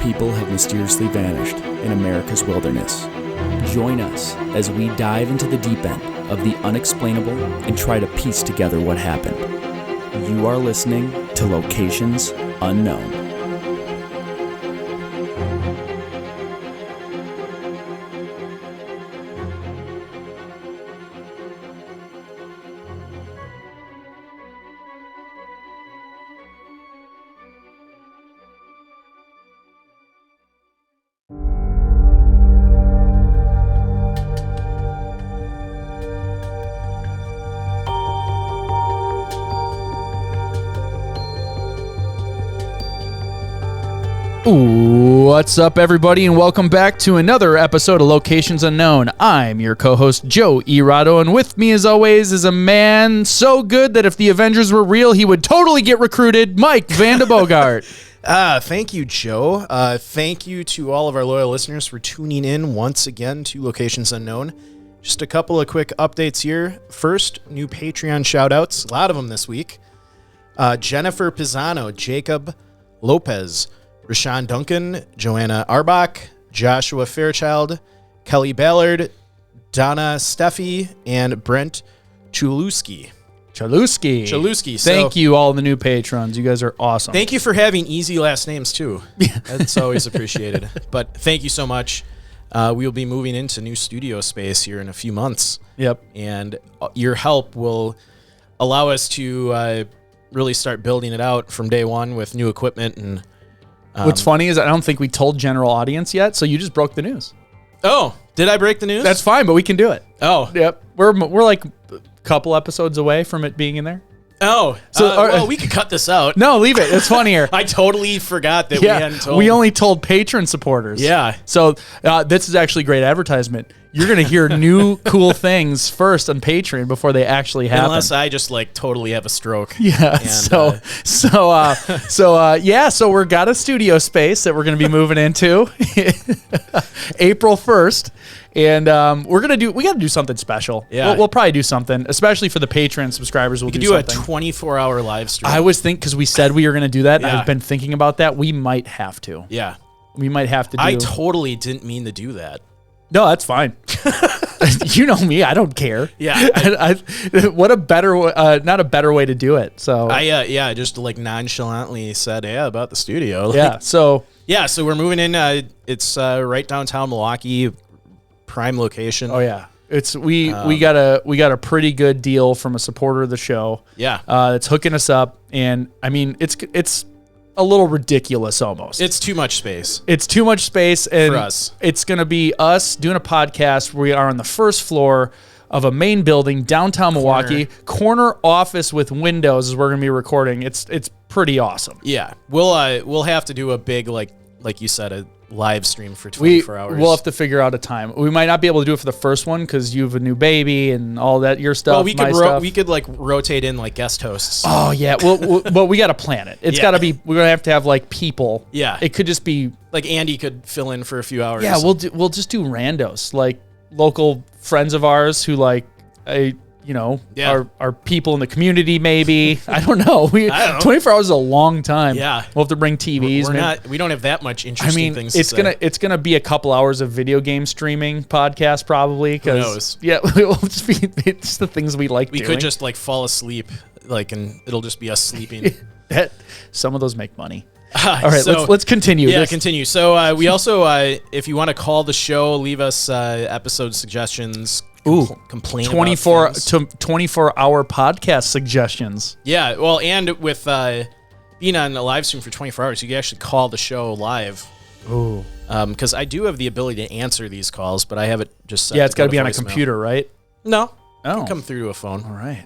people have mysteriously vanished in America's wilderness. Join us as we dive into the deep end of the unexplainable and try to piece together what happened. You are listening to Locations Unknown. What's up, everybody, and welcome back to another episode of Locations Unknown. I'm your co-host, Joe Irado, and with me, as always, is a man so good that if the Avengers were real, he would totally get recruited, Mike Van de Bogart. Thank you, Joe. Thank you to all of our loyal listeners for tuning in once again to Locations Unknown. Just a couple of quick updates here. First, new Patreon shout-outs, a lot of them this week. Jennifer Pisano, Jacob Lopez, Rashawn Duncan, Joanna Arbach, Joshua Fairchild, Kelly Ballard, Donna Steffi, and Brent Chulewski. Thank you, all the new patrons. You guys are awesome. Thank you for having easy last names, too. That's always appreciated. But thank you so much. We will be moving into new studio space here in a few months. Yep. And your help will allow us to really start building it out from day one with new equipment. And what's funny is I don't think we told general audience yet, so you just broke the news. Oh, did I break the news? That's fine, but we can do it. Oh. Yep. We're like a couple episodes away from it being in there. Oh, well, we could cut this out. No, leave it. It's funnier. I totally forgot that we hadn't told. We only told patron supporters. Yeah. So this is actually great advertisement. You're going to hear new cool things first on Patreon before they actually happen. Unless I just totally have a stroke. Yeah. And, so we're got a studio space that we're going to be moving into April 1st. And we got to do something special. Yeah. We'll probably do something, especially for the Patreon subscribers. We could do a 24-hour live stream. I was thinking, because we said we were going to do that. Yeah. I've been thinking about that. We might have to. Yeah. We might have to do. I totally didn't mean to do that. No, that's fine. You know me. I don't care. Yeah. What a better, not a better way to do it. So I just nonchalantly said, about the studio. So we're moving in. It's right downtown Milwaukee, prime location. Oh yeah. We got a pretty good deal from a supporter of the show. Yeah. It's hooking us up, and I mean it's a little ridiculous almost. It's too much space. And for us. It's going to be us doing a podcast where we are on the first floor of a main building, downtown Milwaukee, corner office with windows is where we're going to be recording. It's pretty awesome. Yeah. We'll have to do a big, like you said, a live stream for 24 hours. We'll have to figure out a time. We might not be able to do it for the first one because you have a new baby and all that, your stuff, well, we could rotate in guest hosts. Oh yeah. Well, we got to plan it. It's got to be, we're going to have people. Yeah. It could just be Andy could fill in for a few hours. Yeah. We'll just do randos, local friends of ours who are people in the community, maybe. I don't know. 24 hours is a long time. Yeah. We'll have to bring TVs. We don't have that much interesting things to say. It's gonna be a couple hours of video game streaming podcast probably. Who knows? Yeah, it'll just be it's the things we like we doing. Could just fall asleep, and it'll just be us sleeping. Some of those make money. All right, let's continue. Yeah, continue. So we also, if you want to call the show, leave us episode suggestions. Complain 24 hour podcast suggestions. Yeah, well, and with being on a live stream for 24 hours, you can actually call the show live. Ooh. Because I do have the ability to answer these calls, but I have it just set. Yeah, it's got to be on a voicemail. Computer, right? No. Oh. It can come through to a phone. All right.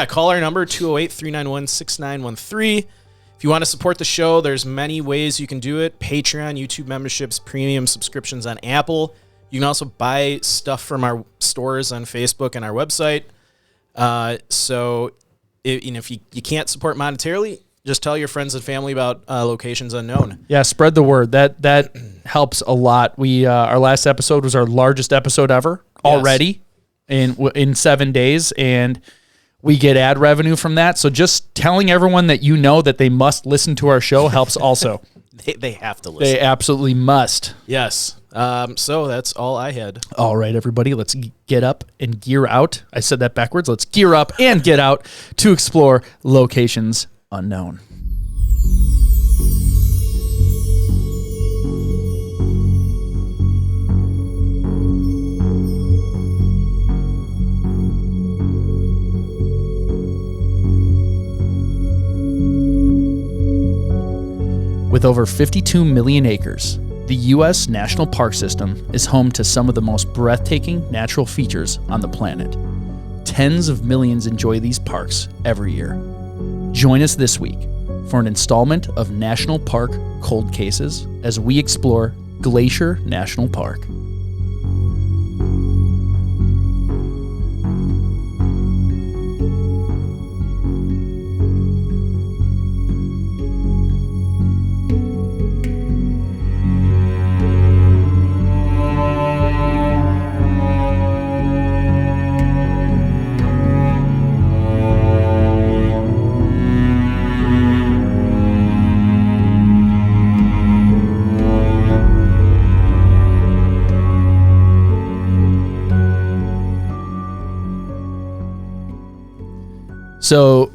Call our number, 208-391-6913. If you want to support the show, there's many ways you can do it. Patreon, YouTube memberships, premium subscriptions on Apple. You can also buy stuff from our stores on Facebook and our website. If you can't support monetarily, just tell your friends and family about Locations Unknown. Yeah, spread the word. That helps a lot. We our last episode was our largest episode ever already in 7 days, and we get ad revenue from that. So just telling everyone that you know that they must listen to our show helps also. They have to listen. They absolutely must. Yes. So that's all I had. All right, everybody, let's get up and gear out. I said that backwards. Let's gear up and get out to explore locations unknown. With over 52 million acres, the U.S. National Park System is home to some of the most breathtaking natural features on the planet. Tens of millions enjoy these parks every year. Join us this week for an installment of National Park Cold Cases as we explore Glacier National Park. So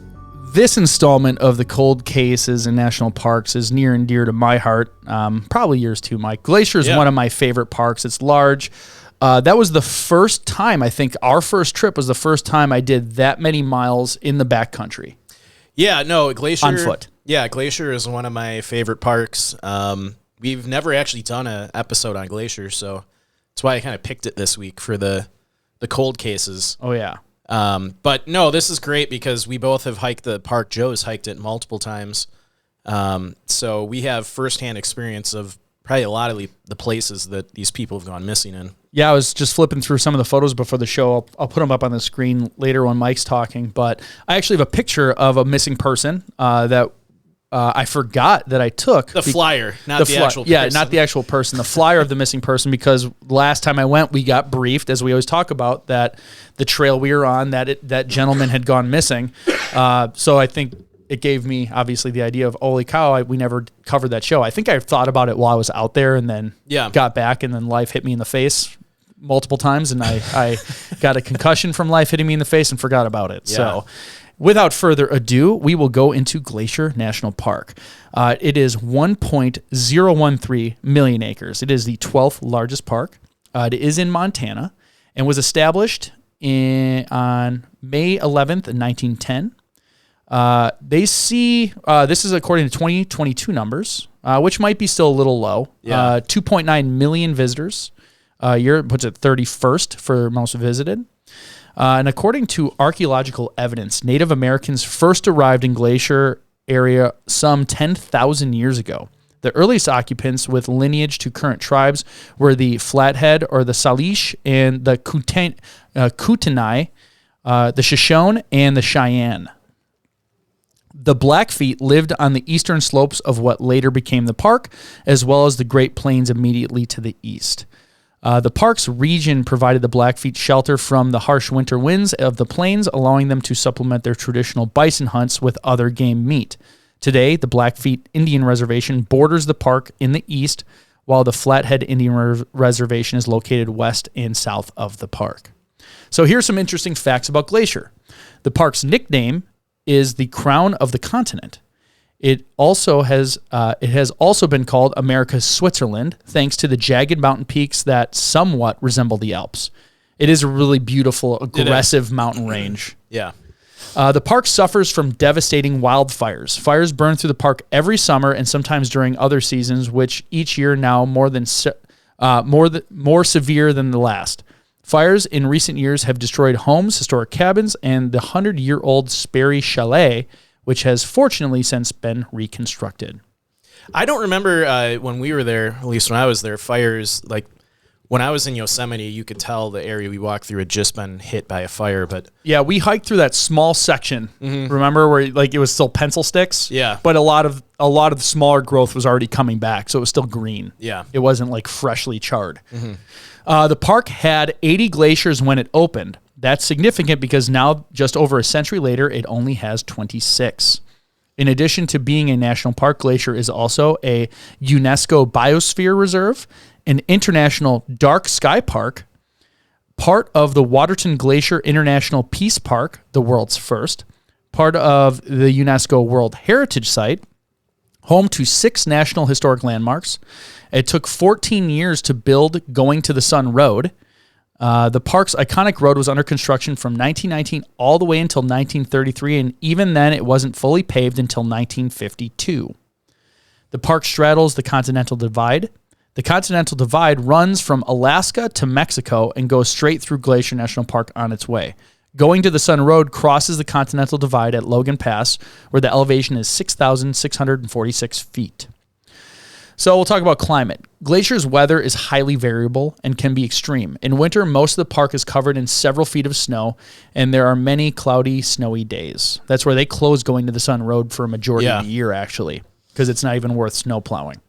this installment of the Cold Cases in National Parks is near and dear to my heart. Probably yours too, Mike. Glacier is one of my favorite parks. It's large. That was the first time, I think our first trip was the first time I did that many miles in the backcountry. Yeah, no, Glacier. On foot. Yeah, Glacier is one of my favorite parks. We've never actually done an episode on Glacier, so that's why I kind of picked it this week for the Cold Cases. Oh, yeah. But no, this is great because we both have hiked the park. Joe's hiked it multiple times. So we have firsthand experience of probably a lot of the places that these people have gone missing in. Yeah, I was just flipping through some of the photos before the show. I'll put them up on the screen later when Mike's talking. But I actually have a picture of a missing person that I forgot that I took. The flyer, not the actual person. Yeah, not the actual person. The flyer of the missing person, because last time I went, we got briefed, as we always talk about, that the trail we were on, that gentleman had gone missing. So I think it gave me, obviously, the idea of, holy cow, we never covered that show. I think I thought about it while I was out there and then got back, and then life hit me in the face multiple times, and I got a concussion from life hitting me in the face and forgot about it. Yeah. So without further ado, we will go into Glacier National Park. It is 1.013 million acres. It is the 12th largest park. It is in Montana and was established on May 11th, 1910. This is according to 2022 numbers, which might be still a little low. 2.9 million visitors a year, puts it 31st for most visited. And according to archaeological evidence, Native Americans first arrived in Glacier area some 10,000 years ago. The earliest occupants with lineage to current tribes were the Flathead or the Salish and the Kootenai, the Shoshone, and the Cheyenne. The Blackfeet lived on the eastern slopes of what later became the park, as well as the Great Plains immediately to the east. The park's region provided the Blackfeet shelter from the harsh winter winds of the plains, allowing them to supplement their traditional bison hunts with other game meat. Today, the Blackfeet Indian Reservation borders the park in the east, while the Flathead Indian Reservation is located west and south of the park. So here's some interesting facts about Glacier. The park's nickname is the Crown of the Continent. It has also been called America's Switzerland, thanks to the jagged mountain peaks that somewhat resemble the Alps. It is a really beautiful, aggressive mountain range. Yeah. The park suffers from devastating wildfires. Fires burn through the park every summer and sometimes during other seasons, which each year now more severe than the last. Fires in recent years have destroyed homes, historic cabins, and the 100-year-old Sperry Chalet, which has fortunately since been reconstructed. I don't remember when we were there, at least when I was there, fires, like when I was in Yosemite, you could tell the area we walked through had just been hit by a fire. But yeah, we hiked through that small section, remember, where like it was still pencil sticks? Yeah. But a lot of the smaller growth was already coming back, so it was still green. Yeah. It wasn't like freshly charred. The park had 80 glaciers when it opened. That's significant because now, just over a century later, it only has 26. In addition to being a national park, Glacier is also a UNESCO Biosphere Reserve, an international dark sky park, part of the Waterton Glacier International Peace Park, the world's first, part of the UNESCO World Heritage Site, home to 6 National Historic Landmarks. It took 14 years to build Going to the Sun Road. The park's iconic road was under construction from 1919 all the way until 1933, and even then it wasn't fully paved until 1952. The park straddles the Continental Divide. The Continental Divide runs from Alaska to Mexico and goes straight through Glacier National Park on its way. Going to the Sun Road crosses the Continental Divide at Logan Pass, where the elevation is 6,646 feet. So we'll talk about climate. Glacier's weather is highly variable and can be extreme. In winter, most of the park is covered in several feet of snow, and there are many cloudy, snowy days. That's where they close Going to the Sun Road for a majority of the year, actually, because it's not even worth snow plowing.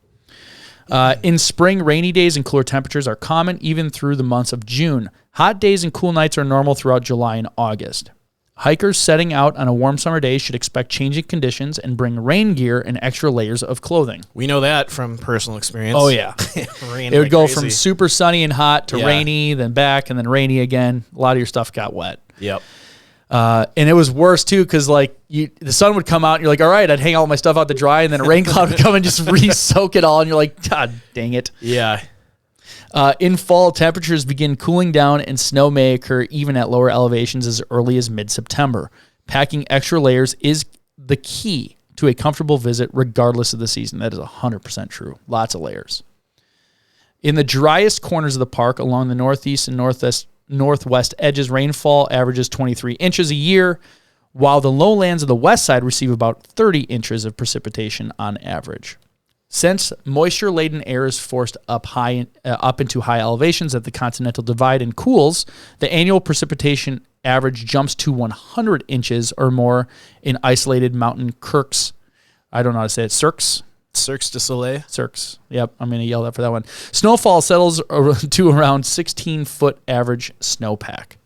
In spring, rainy days and cooler temperatures are common even through the months of June. Hot days and cool nights are normal throughout July and August. Hikers setting out on a warm summer day should expect changing conditions and bring rain gear and extra layers of clothing. We know that from personal experience. Oh, yeah. It would go from super sunny and hot to rainy, then back, and then rainy again. A lot of your stuff got wet. Yep. And it was worse, too, because like the sun would come out, and you're like, all right, I'd hang all my stuff out to dry, and then a rain cloud would come and just re-soak it all, and you're like, God dang it. Yeah. In fall, temperatures begin cooling down, and snow may occur even at lower elevations as early as mid-September. Packing extra layers is the key to a comfortable visit regardless of the season. That is 100% true. Lots of layers. In the driest corners of the park, along the northeast and northwest edges, rainfall averages 23 inches a year, while the lowlands of the west side receive about 30 inches of precipitation on average. Since moisture-laden air is forced up into high elevations at the Continental Divide and cools, the annual precipitation average jumps to 100 inches or more in isolated mountain Krux. I don't know how to say it. Cirque du Soleil. Cirques. Yep, I'm going to yell that for that one. Snowfall settles to around 16-foot average snowpack.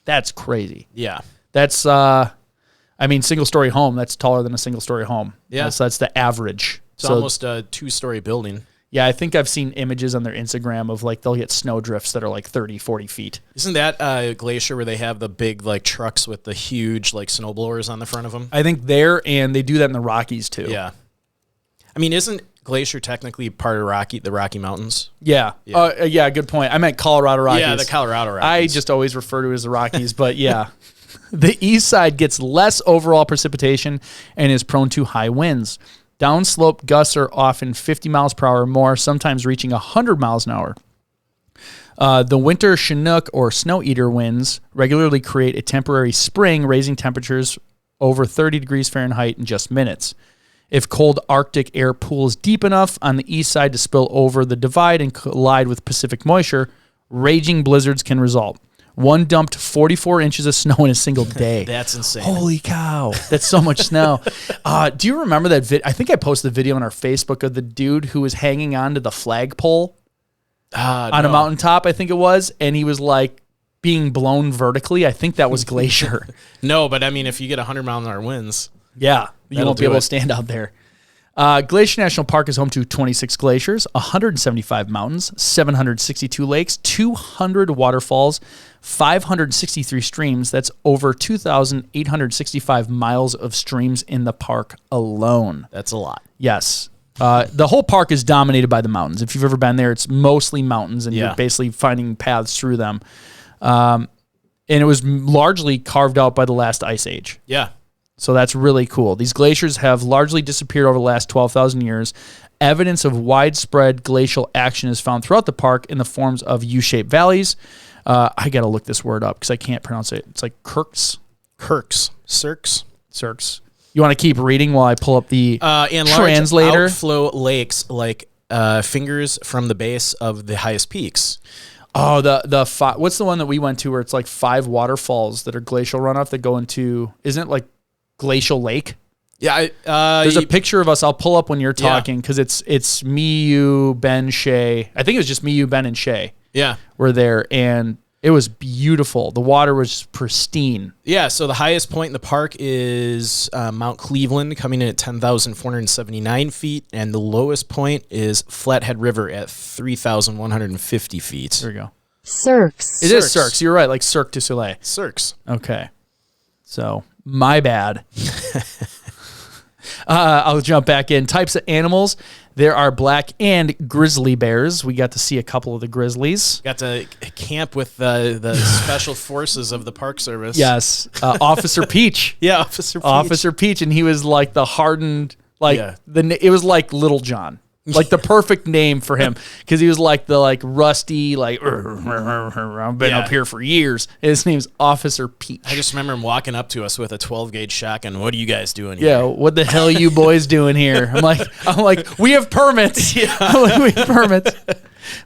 That's crazy. Yeah. That's, single-story home. That's taller than a single-story home. Yeah. That's the average. It's almost a 2-story building. Yeah, I think I've seen images on their Instagram of like they'll get snow drifts that are like 30, 40 feet. Isn't that Glacier where they have the big like trucks with the huge like snow blowers on the front of them? I think there, and they do that in the Rockies too. Yeah. I mean, isn't Glacier technically part of the Rocky Mountains? Yeah. Yeah, good point. I meant Colorado Rockies. Yeah, the Colorado Rockies. I just always refer to it as the Rockies, but yeah. The east side gets less overall precipitation and is prone to high winds. Downslope gusts are often 50 miles per hour or more, sometimes reaching 100 miles an hour. The winter Chinook or snow eater winds regularly create a temporary spring, raising temperatures over 30 degrees Fahrenheit in just minutes. If cold Arctic air pools deep enough on the east side to spill over the divide and collide with Pacific moisture, raging blizzards can result. One dumped 44 inches of snow in a single day. That's insane. Holy cow. That's so much snow. Do you remember that video? I think I posted the video on our Facebook of the dude who was hanging on to the flagpole on a mountaintop, I think it was, and he was like being blown vertically. I think that was Glacier. No, but I mean, if you get 100-mile-an-hour winds. Yeah, you won't be able to stand out there. Glacier National Park is home to 26 glaciers, 175 mountains, 762 lakes, 200 waterfalls, 563 streams. That's over 2,865 miles of streams in the park alone. That's a lot. Yes. The whole park is dominated by the mountains. If you've ever been there, it's mostly mountains, and you're basically finding paths through them. And it was largely carved out by the last ice age. Yeah. So that's really cool. These glaciers have largely disappeared over the last 12,000 years. Evidence of widespread glacial action is found throughout the park in the forms of U-shaped valleys. I got to look this word up because I can't pronounce it. It's like Krux. Cirques. You want to keep reading while I pull up the and translator? Large outflow lakes like fingers from the base of the highest peaks. Oh, what's the one that we went to where it's like 5 waterfalls that are glacial runoff that go into, isn't it like Glacial Lake? Yeah. There's a picture of us. I'll pull up when you're talking because it's me, you, Ben, Shay. I think it was just me, you, Ben, and Shay. Yeah. We're there. And It was beautiful. The water was pristine. Yeah, so the highest point in the park is Mount Cleveland, coming in at 10,479 feet, and the lowest point is Flathead River at 3,150 feet. There we go. Cirques. It is Cirques. You're right, like Cirque du Soleil. Cirques. Okay. So, my bad. I'll jump back in. Types of animals. There are black and grizzly bears. We got to see a couple of the grizzlies. Got to camp with the special forces of the Park Service. Yes. Officer Peach. Yeah, Officer Peach. Officer Peach, and he was like the hardened, like it was like Little John. Like the perfect name for him, because he was like the rusty, like I've been up here for years. His name's Officer Peach. I just remember him walking up to us with a 12-gauge shotgun. What are you guys doing here? Yeah, what the hell are you boys doing here? I'm like, we have permits. I'm like, we have permits.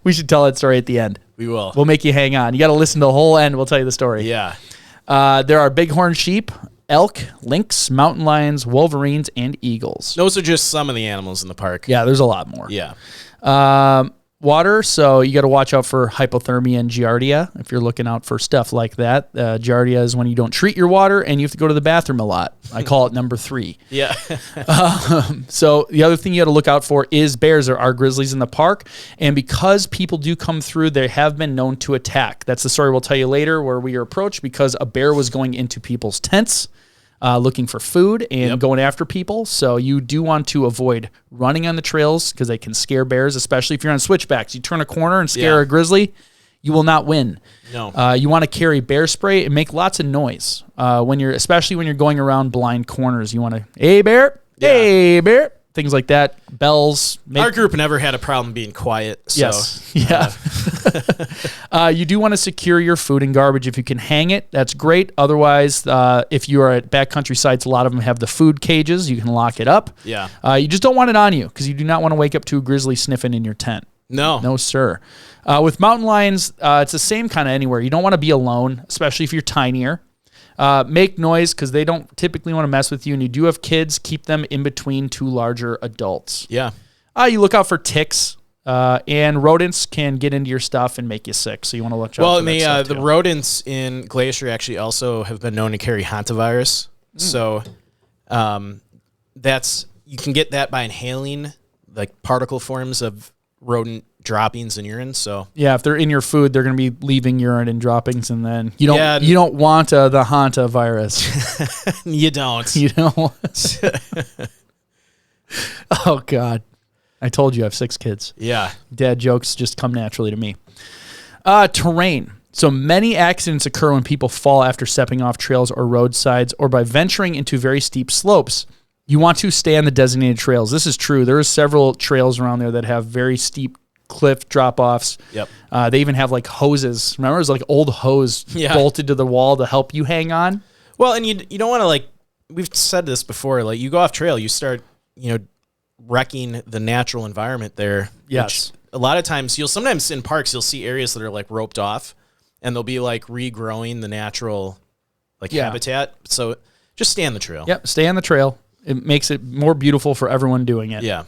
We should tell that story at the end. We will. We'll make you hang on. You got to listen to the whole end. We'll tell you the story. Yeah. There are bighorn sheep, elk, lynx, mountain lions, wolverines, and eagles. Those are just some of the animals in the park. Yeah, there's a lot more. Yeah. Water, so you got to watch out for hypothermia and giardia if you're looking out for stuff like that. Giardia is when you don't treat your water and you have to go to the bathroom a lot. I call it number 3. Yeah. So the other thing you got to look out for is bears. There are grizzlies in the park, and because people do come through, they have been known to attack. That's the story we'll tell you later, where we are approached because a bear was going into people's tents, looking for food and going after people. So you do want to avoid running on the trails because they can scare bears, especially if you're on switchbacks. You turn a corner and scare a grizzly, you will not win. No. You want to carry bear spray and make lots of noise especially when you're going around blind corners. You want to, hey bear, hey bear, things like that. Bells. Our group never had a problem being quiet. So, yes. Yeah. You do want to secure your food and garbage. If you can hang it, that's great. Otherwise, if you are at backcountry sites, a lot of them have the food cages. You can lock it up. Yeah. You just don't want it on you because you do not want to wake up to a grizzly sniffing in your tent. No. No, sir. With mountain lions, it's the same kind of anywhere. You don't want to be alone, especially if you're tinier. Make noise because they don't typically want to mess with you, and you do have kids, keep them in between 2 larger adults. Yeah. You look out for ticks, and rodents can get into your stuff and make you sick, so you want to watch out for that stuff the too. rodents in Glacier actually also have been known to carry hantavirus. So you can get that by inhaling like particle forms of rodent droppings and urine. So yeah, if they're in your food, they're going to be leaving urine and droppings, and then you don't want the Hanta virus. You don't. You don't want. Oh God, I told you I have 6 kids. Yeah. Dad jokes just come naturally to me. Terrain. So many accidents occur when people fall after stepping off trails or roadsides or by venturing into very steep slopes. You want to stay on the designated trails. This is true. There are several trails around there that have very steep cliff drop-offs. Yep. They even have like hoses. Remember, there's like old hose bolted to the wall to help you hang on. Well, and you don't want to we've said this before, like you go off trail, you start, wrecking the natural environment there. Yes. A lot of times sometimes in parks, you'll see areas that are like roped off and they'll be like regrowing the natural habitat. So just stay on the trail. Yep. Stay on the trail. It makes it more beautiful for everyone doing it. Yeah.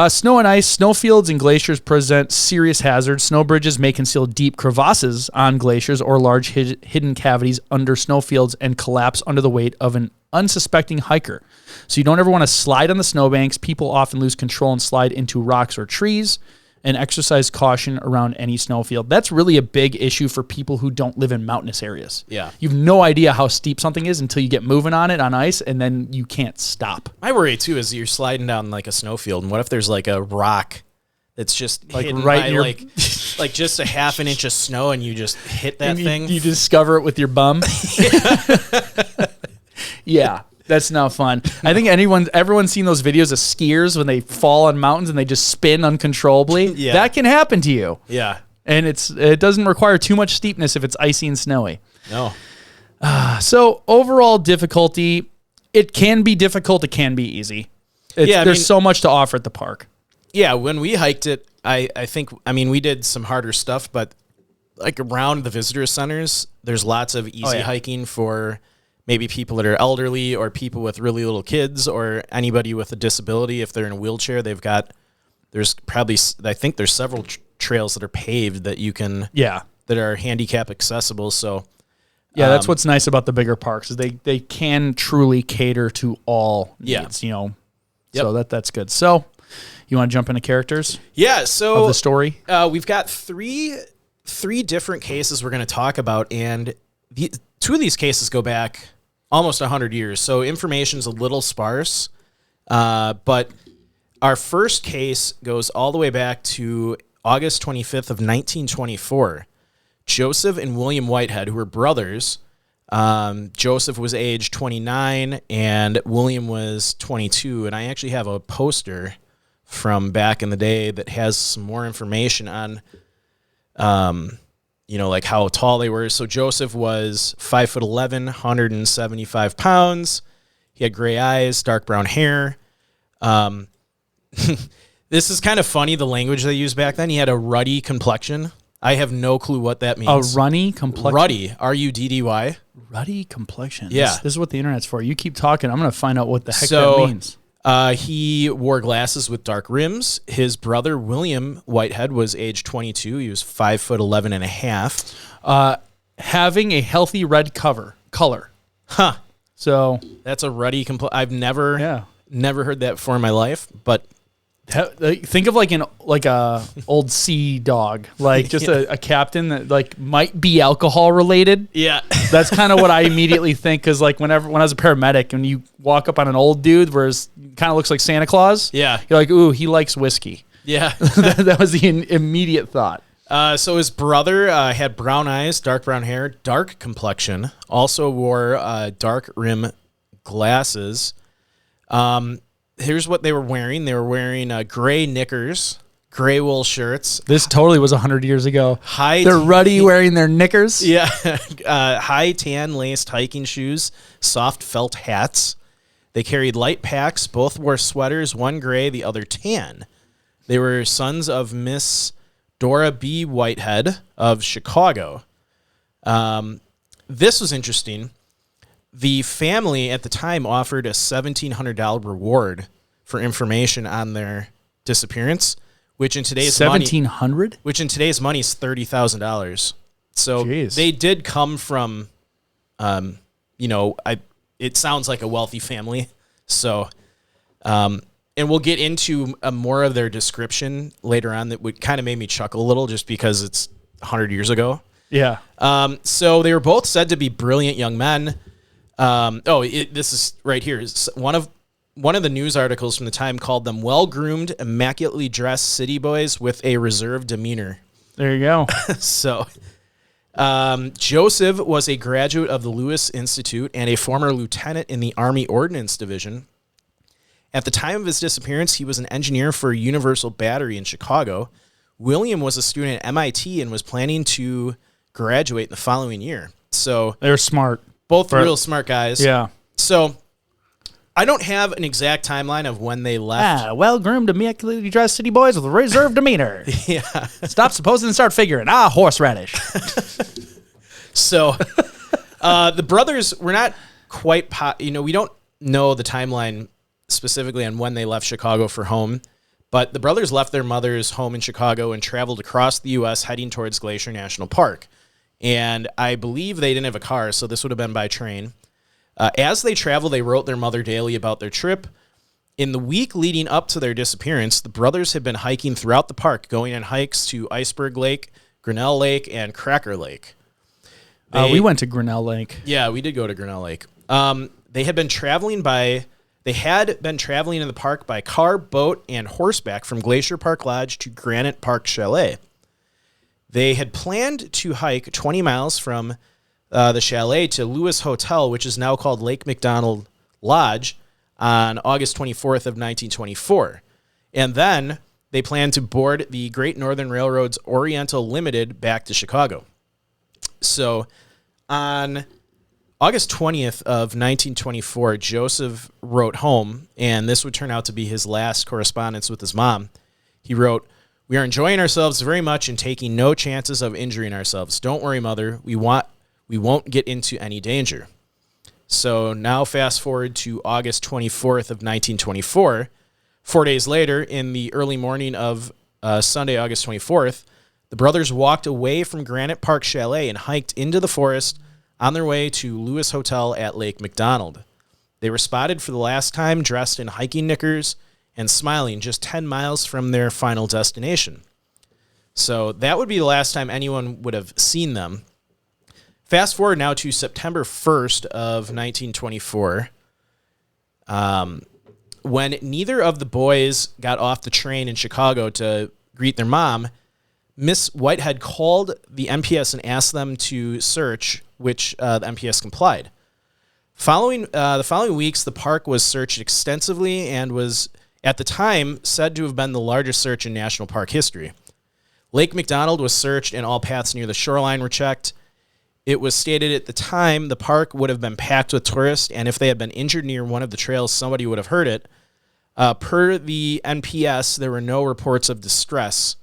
Snow and ice. Snowfields and glaciers present serious hazards. Snow bridges may conceal deep crevasses on glaciers or large hidden cavities under snowfields and collapse under the weight of an unsuspecting hiker. So you don't ever want to slide on the snowbanks. People often lose control and slide into rocks or trees. And exercise caution around any snowfield. That's really a big issue for people who don't live in mountainous areas. Yeah. You have no idea how steep something is until you get moving on it on ice, and then you can't stop. My worry, too, is you're sliding down like a snowfield, and what if there's like a rock that's just like hidden right by in your... like just a half an inch of snow, and you just hit that thing? You discover it with your bum. Yeah. That's not fun. I think everyone's seen those videos of skiers when they fall on mountains and they just spin uncontrollably. Yeah. That can happen to you. Yeah. And it doesn't require too much steepness if it's icy and snowy. No. So overall difficulty, it can be difficult. It can be easy. There's so much to offer at the park. Yeah. When we hiked it, I think we did some harder stuff, but like around the visitor centers, there's lots of easy hiking for maybe people that are elderly or people with really little kids or anybody with a disability. If they're in a wheelchair, there's probably, I think there's several trails that are paved that you can that are handicap accessible. So yeah, that's what's nice about the bigger parks is they can truly cater to all needs, you know. Yep. So that's good. So you want to jump into characters? Yeah. So of the story, we've got three different cases we're going to talk about, and two of these cases go back almost 100 years. So information's a little sparse, but our first case goes all the way back to August 25th of 1924. Joseph and William Whitehead, who were brothers. Joseph was age 29 and William was 22. And I actually have a poster from back in the day that has some more information on, like how tall they were. So Joseph was 5'11", 175 pounds. He had gray eyes, dark brown hair. This is kind of funny, the language they used back then. He had a ruddy complexion. I have no clue what that means. A runny complexion? Ruddy, R-U-D-D-Y. Ruddy complexion. Yeah. This is what the internet's for. You keep talking. I'm going to find out what the heck that means. He wore glasses with dark rims. His brother, William Whitehead, was age 22. He was 5'11" and a half. Having a healthy red color. Huh. So that's a ruddy I've never heard that before in my life, but think of like a old sea dog, like just a captain that like might be alcohol related. Yeah. That's kind of what I immediately think. Cause like when I was a paramedic and you walk up on an old dude where it kind of looks like Santa Claus. Yeah. You're like, ooh, he likes whiskey. Yeah. that was the immediate thought. So his brother had brown eyes, dark brown hair, dark complexion, also wore dark rim glasses. Here's what they were wearing. They were wearing gray knickers, gray wool shirts. This totally was 100 years ago. They're ruddy wearing their knickers. Yeah. High tan laced hiking shoes, soft felt hats. They carried light packs. Both wore sweaters, one gray, the other tan. They were sons of Miss Dora B. Whitehead of Chicago. This was interesting. The family at the time offered a $1,700 reward for information on their disappearance, which in today's money, $1,700, which in today's money is $30,000. So Jeez. They did come from, it sounds like a wealthy family. So, and we'll get into more of their description later on that would kind of made me chuckle a little just because it's 100 years ago. Yeah. So they were both said to be brilliant young men. This is right here. One of the news articles from the time called them well-groomed, immaculately dressed city boys with a reserved demeanor. There you go. So, Joseph was a graduate of the Lewis Institute and a former lieutenant in the Army Ordnance Division. At the time of his disappearance, he was an engineer for Universal Battery in Chicago. William was a student at MIT and was planning to graduate in the following year. So they're smart. Both real smart guys. Yeah. So I don't have an exact timeline of when they left. Well-groomed, immaculately dressed city boys with a reserved demeanor. Yeah. Stop supposing and start figuring. Horseradish. So the brothers were not quite, we don't know the timeline specifically on when they left Chicago for home, but the brothers left their mother's home in Chicago and traveled across the U.S. heading towards Glacier National Park. And I believe they didn't have a car, so this would have been by train. As they traveled, they wrote their mother daily about their trip. In the week leading up to their disappearance, the brothers had been hiking throughout the park, going on hikes to Iceberg Lake, Grinnell Lake, and Cracker Lake. We went to Grinnell Lake. Yeah, we did go to Grinnell Lake. They had been traveling in the park by car, boat, and horseback from Glacier Park Lodge to Granite Park Chalet. They had planned to hike 20 miles from the chalet to Lewis Hotel, which is now called Lake McDonald Lodge, on August 24th of 1924. And then they planned to board the Great Northern Railroad's Oriental Limited back to Chicago. So on August 20th of 1924, Joseph wrote home, and this would turn out to be his last correspondence with his mom. He wrote, "We are enjoying ourselves very much and taking no chances of injuring ourselves. Don't worry, Mother. We won't get into any danger." So now fast forward to August 24th of 1924. 4 days later, in the early morning of Sunday, August 24th, The brothers walked away from Granite Park Chalet and hiked into the forest on their way to Lewis Hotel at Lake McDonald. They were spotted for the last time dressed in hiking knickers and smiling just 10 miles from their final destination. So that would be the last time anyone would have seen them. Fast forward now to September 1st of 1924, when neither of the boys got off the train in Chicago to greet their mom. Miss Whitehead called the MPS and asked them to search, which the MPS complied. The following weeks, the park was searched extensively and was, at the time, said to have been the largest search in national park history. Lake McDonald was searched and all paths near the shoreline were checked. It was stated at the time the park would have been packed with tourists, and if they had been injured near one of the trails, somebody would have heard it. Per the NPS, there were no reports of distress.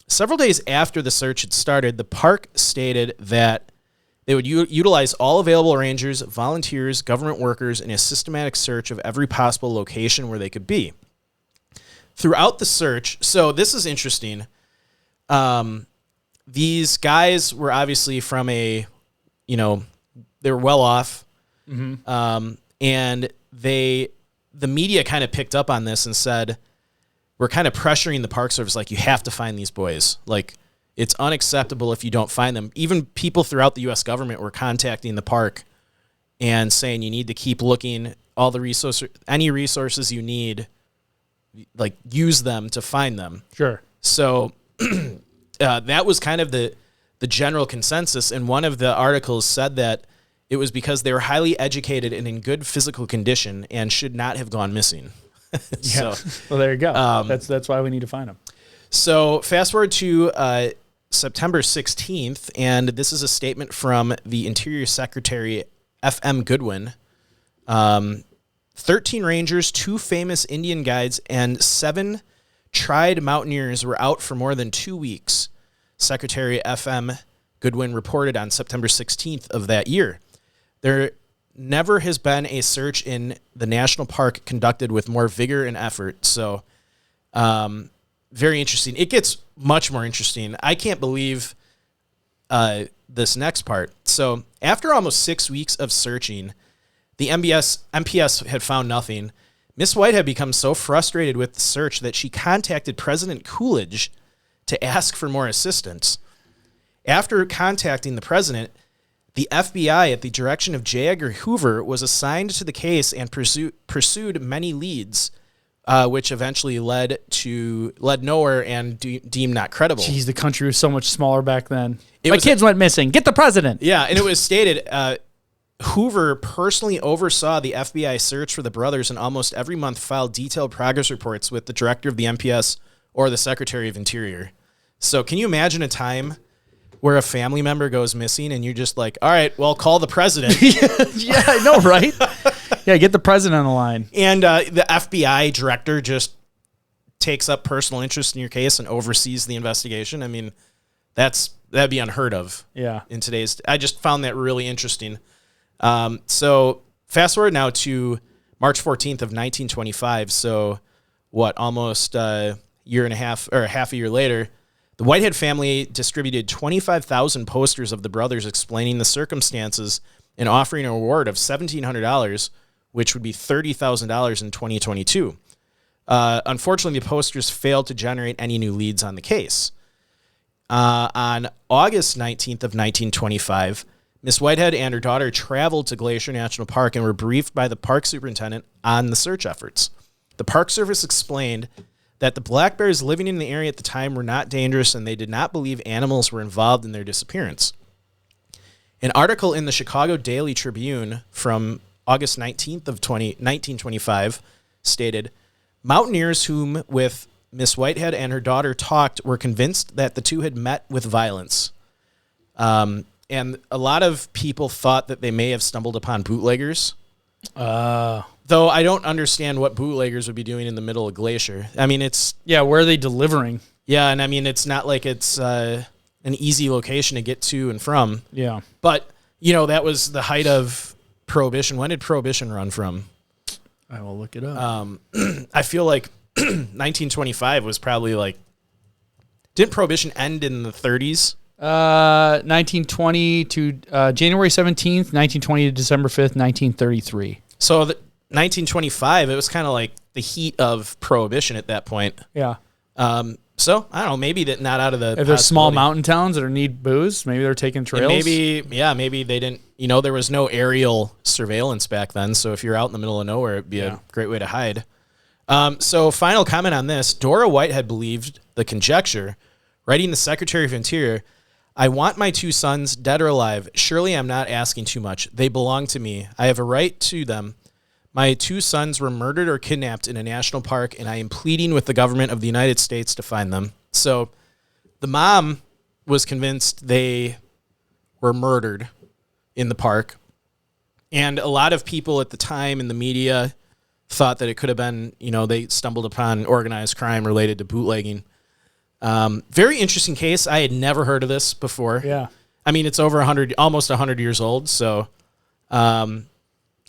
Several days after the search had started, the park stated that they would utilize all available rangers, volunteers, government workers in a systematic search of every possible location where they could be. Throughout the search, so this is interesting. These guys were obviously from they were well off. Mm-hmm. And the media kind of picked up on this and said, we're kind of pressuring the Park Service, like, you have to find these boys. Like, it's unacceptable if you don't find them. Even people throughout the U.S. government were contacting the park and saying you need to keep looking, all the any resources you need, like, use them to find them. Sure. So that was kind of the general consensus. And one of the articles said that it was because they were highly educated and in good physical condition and should not have gone missing. Yeah. So, well, there you go. That's why we need to find them. So fast forward to September 16th, and this is a statement from the Interior Secretary F.M. Goodwin. 13 rangers, 2 famous Indian guides, and 7 tried mountaineers were out for more than 2 weeks. Secretary F.M. Goodwin reported on September 16th of that year. There never has been a search in the national park conducted with more vigor and effort. So, very interesting. It gets much more interesting. I can't believe this next part. So, after almost 6 weeks of searching, the MPS had found nothing. Miss White had become so frustrated with the search that she contacted President Coolidge to ask for more assistance. After contacting the president, the FBI, at the direction of J. Edgar Hoover, was assigned to the case and pursued many leads, which eventually led nowhere and deemed not credible. Jeez, the country was so much smaller back then. My kids went missing. Get the president. Yeah, and it was stated Hoover personally oversaw the FBI search for the brothers and almost every month filed detailed progress reports with the director of the MPS or the Secretary of Interior. So can you imagine a time where a family member goes missing and you're just like, all right, well, call the president. Yeah, I know, right? Yeah, get the president on the line. And the FBI director just takes up personal interest in your case and oversees the investigation. I mean, that'd be unheard of. Yeah. In today's, I just found that really interesting. So fast forward now to March 14th of 1925. So what, almost a year and a half or half a year later, the Whitehead family distributed 25,000 posters of the brothers explaining the circumstances and offering a reward of $1,700, which would be $30,000 in 2022. Unfortunately, the posters failed to generate any new leads on the case. On August 19th of 1925, Miss Whitehead and her daughter traveled to Glacier National Park and were briefed by the park superintendent on the search efforts. The Park Service explained that the black bears living in the area at the time were not dangerous and they did not believe animals were involved in their disappearance. An article in the Chicago Daily Tribune from August 19th of 1925 stated, mountaineers whom with Miss Whitehead and her daughter talked were convinced that the two had met with violence. And a lot of people thought that they may have stumbled upon bootleggers. Though I don't understand what bootleggers would be doing in the middle of Glacier. I mean, where are they delivering? Yeah, and I mean, it's not like it's an easy location to get to and from. Yeah. But, that was the height of Prohibition. When did Prohibition run from? I will look it up. I feel like 1925 was probably like Didn't Prohibition end in the 30s? 1920 to January 17th, 1920 to December 5th, 1933. So 1925, it was kind of like the heat of Prohibition at that point. Yeah. So I don't know, maybe that not out of the. If there's small mountain towns that need booze, maybe they're taking trails. And maybe they didn't. There was no aerial surveillance back then. So if you're out in the middle of nowhere, it'd be a great way to hide. So final comment on this: Dora Whitehead believed the conjecture, writing the Secretary of Interior. I want my 2 sons, dead or alive. Surely I'm not asking too much. They belong to me. I have a right to them. My 2 sons were murdered or kidnapped in a national park, and I am pleading with the government of the United States to find them. So the mom was convinced they were murdered in the park. And a lot of people at the time in the media thought that it could have been, they stumbled upon organized crime related to bootlegging. Very interesting case. I had never heard of this before. Yeah. I mean, it's over almost 100 years old. So,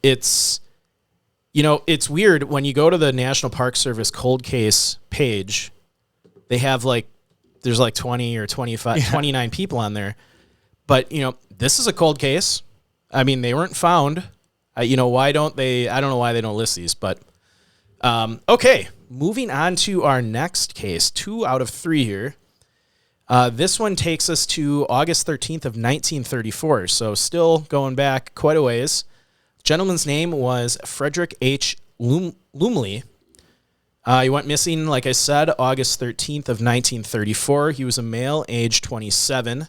it's weird when you go to the National Park Service cold case page, they have there's 20 or 25, 29 people on there, but this is a cold case. I mean, they weren't found. Why don't they? I don't know why they don't list these, but, okay. Moving on to our next case, 2 out of 3 here. This one takes us to August 13th of 1934, so still going back quite a ways. The gentleman's name was Frederick H. Lumley. He went missing, like I said, August 13th of 1934. He was a male, age 27.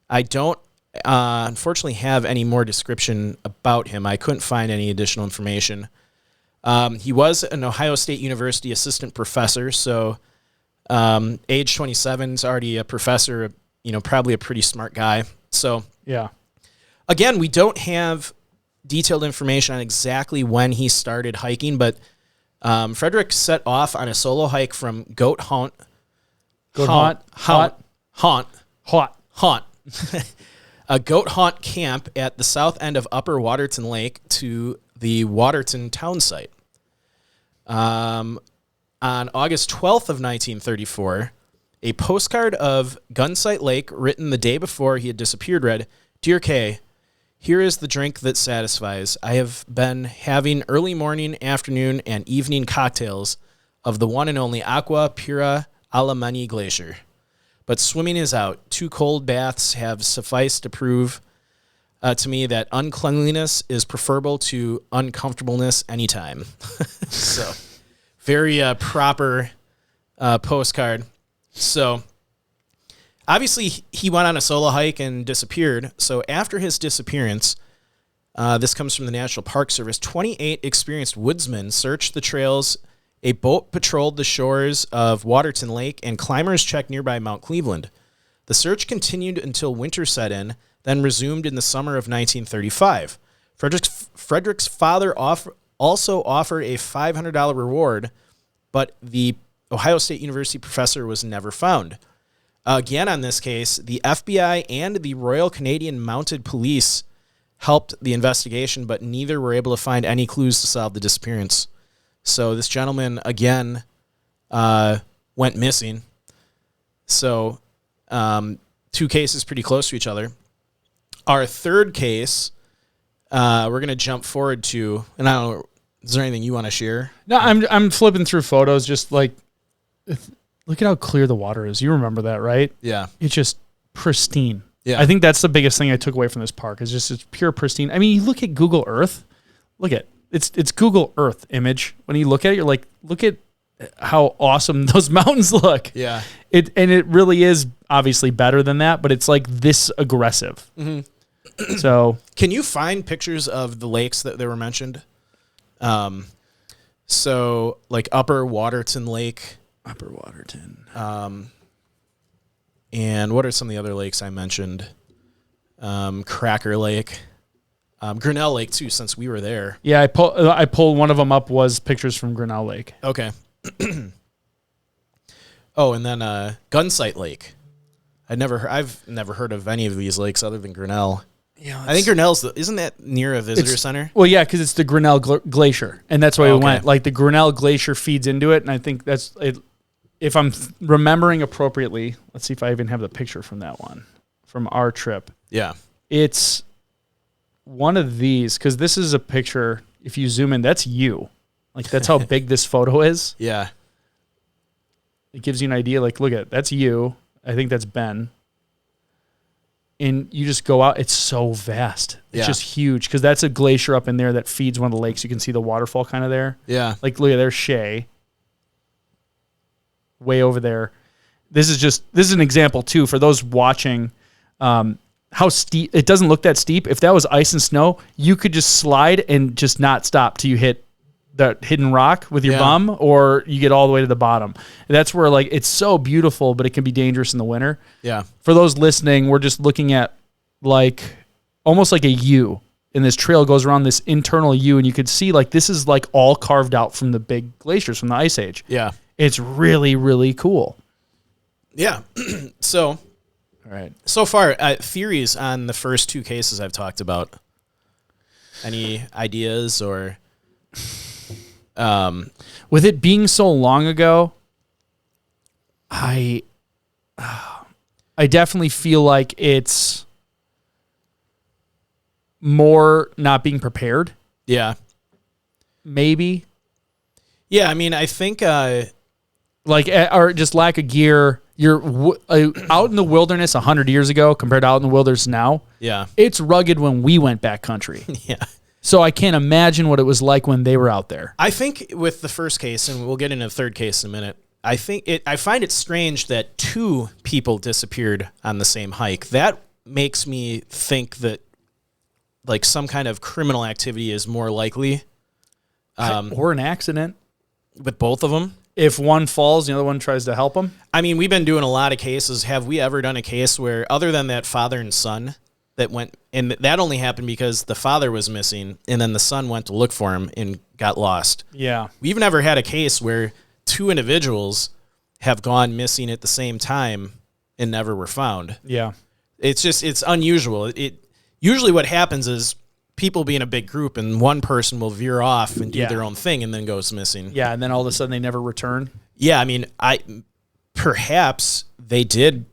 I don't, unfortunately, have any more description about him. I couldn't find any additional information. He was an Ohio State University assistant professor, so age 27 is already a professor, probably a pretty smart guy. So, yeah. Again, we don't have detailed information on exactly when he started hiking, but Frederick set off on a solo hike from Goat Haunt. A Goat Haunt camp at the south end of Upper Waterton Lake to the Waterton town site. On August 12th of 1934, a postcard of Gunsight Lake written the day before he had disappeared read, "Dear Kay, here is the drink that satisfies. I have been having early morning, afternoon, and evening cocktails of the one and only Aqua Pura Alemani Glacier. But swimming is out. 2 cold baths have sufficed to prove to me that uncleanliness is preferable to uncomfortableness anytime." So, very proper postcard. So, obviously, he went on a solo hike and disappeared. So, after his disappearance, this comes from the National Park Service, 28 experienced woodsmen searched the trails. A boat patrolled the shores of Waterton Lake, and climbers checked nearby Mount Cleveland. The search continued until winter set in, then resumed in the summer of 1935. Frederick's father also offered a $500 reward, but the Ohio State University professor was never found. Again, on this case, the FBI and the Royal Canadian Mounted Police helped the investigation, but neither were able to find any clues to solve the disappearance. So this gentleman, again, went missing. So 2 cases pretty close to each other. Our third case, we're going to jump forward to, and I don't know, is there anything you want to share? No, I'm flipping through photos, just look at how clear the water is. You remember that, right? Yeah. It's just pristine. Yeah. I think that's the biggest thing I took away from this park is just it's pure pristine. I mean, you look at Google Earth, it's Google Earth image. When you look at it, you're like, look at how awesome those mountains look. Yeah. It really is obviously better than that, but it's like this aggressive. Mm-hmm. So can you find pictures of the lakes that were mentioned? So like Upper Waterton Lake. Upper Waterton. And what are some of the other lakes I mentioned? Cracker Lake. Grinnell Lake too, since we were there. Yeah, I pulled one of them up was pictures from Grinnell Lake. Okay. Oh, and then Gunsight Lake. I've never heard of any of these lakes other than Grinnell. Yeah, I think Grinnell's isn't that near a visitor center? Well, yeah, because it's the Grinnell Glacier, and that's why we Okay. went. Like the Grinnell Glacier feeds into it, and I think that's it. if I'm remembering appropriately, let's see if I even have the picture from that one, from our trip. Yeah. It's one of these, because this is a picture, if you zoom in, that's you. Like, that's how big this photo is. Yeah. It gives you an idea, like, look at, that's you. I think that's Ben. And you just go out, it's so vast. It's just huge, because that's a glacier up in there that feeds one of the lakes. You can see the waterfall kind of there. Yeah. Like, look at, there's Shea. Way over there. This is an example, too, for those watching, how steep, it doesn't look that steep. If that was ice and snow, you could just slide and just not stop till you hit that hidden rock with your bum, or you get all the way to the bottom. That's where, like, it's so beautiful, but it can be dangerous in the winter. Yeah. For those listening, we're just looking at, like, almost like a U, and this trail goes around this internal U, and you could see, like, this is, like, all carved out from the big glaciers from the Ice Age. Yeah. It's really, really cool. Yeah. So, all right. So far, theories on the first two cases I've talked about. Any ideas or... With it being so long ago, I definitely feel like it's more not being prepared. Yeah. Maybe. Yeah, I mean, I think... like, or just lack of gear. You're out in the wilderness 100 years ago compared to out in the wilderness now. Yeah. It's rugged when we went backcountry. Yeah. So I can't imagine what it was like when they were out there. I think with the first case, and we'll get into the third case in a minute, I find it strange that two people disappeared on the same hike. That makes me think that, like, some kind of criminal activity is more likely. Or an accident. With both of them. If one falls, the other one tries to help them. I mean, we've been doing a lot of cases. Have we ever done a case where, other than that father and son that went, and that only happened because the father was missing, and then the son went to look for him and got lost? Yeah. We've never had a case where two individuals have gone missing at the same time and never were found. Yeah. It's unusual. Usually what happens is people be in a big group and one person will veer off and do their own thing and then goes missing. Yeah, and then all of a sudden they never return. Yeah, I mean, perhaps they did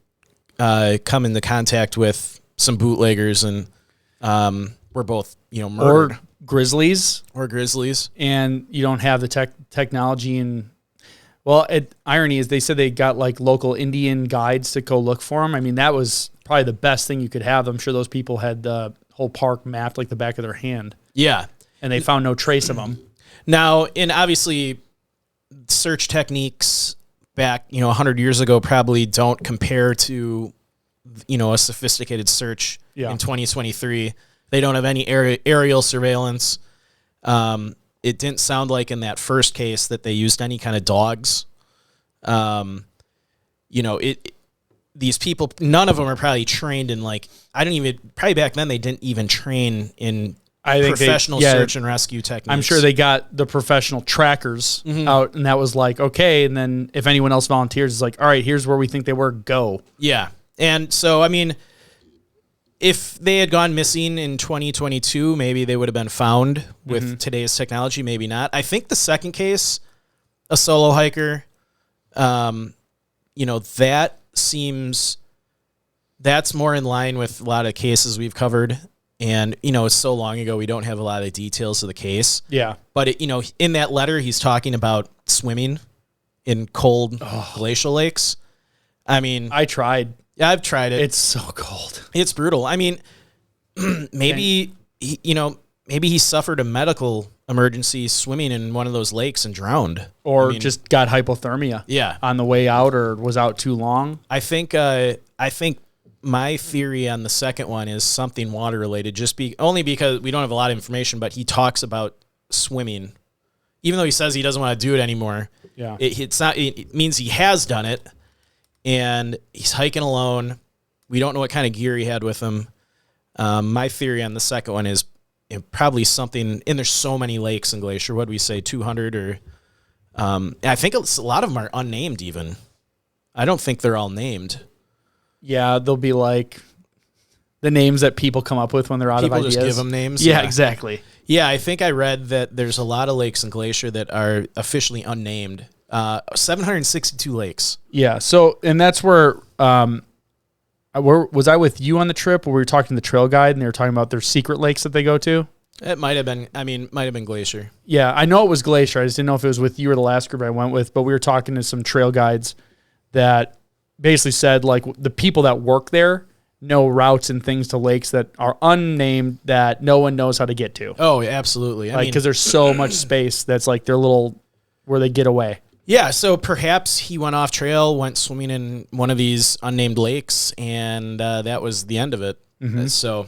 come into contact with some bootleggers and were both, murdered. Or grizzlies. And you don't have the technology and... Well, irony is they said they got, like, local Indian guides to go look for them. I mean, that was probably the best thing you could have. I'm sure those people had the whole park mapped like the back of their hand. Yeah. And they found no trace of them. Now, and obviously, search techniques back, 100 years ago probably don't compare to, a sophisticated search in 2023. They don't have any aerial surveillance. It didn't sound like in that first case that they used any kind of dogs. These people, none of them are probably trained in, like, probably back then they didn't even train in professional search and rescue techniques. I'm sure they got the professional trackers out, and that was like, okay, and then if anyone else volunteers, it's like, all right, here's where we think they were, go. Yeah. And so, I mean, if they had gone missing in 2022, maybe they would have been found with today's technology, maybe not. I think the second case, a solo hiker, that's more in line with a lot of cases we've covered. And, it's so long ago, we don't have a lot of details of the case. Yeah. But, in that letter, he's talking about swimming in cold glacial lakes. I mean... I tried. Yeah, I've tried it. It's so cold. It's brutal. I mean, maybe he suffered a medical emergency swimming in one of those lakes and drowned. Or just got hypothermia. Yeah. On the way out, or was out too long. I think my theory on the second one is something water related, only because we don't have a lot of information, but he talks about swimming. Even though he says he doesn't want to do it anymore. Yeah. It means he has done it. And he's hiking alone. We don't know what kind of gear he had with him. My theory on the second one is probably something, and there's so many lakes in Glacier. What do we say, 200 or... I think a lot of them are unnamed even. I don't think they're all named. Yeah, they'll be like the names that people come up with when they're out of ideas. People just give them names? Yeah, exactly. Yeah, I think I read that there's a lot of lakes in Glacier that are officially unnamed. 762 lakes. Yeah. So, and that's where was I with you on the trip where we were talking to the trail guide and they were talking about their secret lakes that they go to? It might have been Glacier. Yeah, I know it was Glacier. I just didn't know if it was with you or the last group I went with, but we were talking to some trail guides that basically said like the people that work there know routes and things to lakes that are unnamed that no one knows how to get to. Oh, yeah, absolutely. Like, because there's so much space that's like their little, where they get away. Yeah, so perhaps he went off trail, went swimming in one of these unnamed lakes, and that was the end of it. Mm-hmm. So,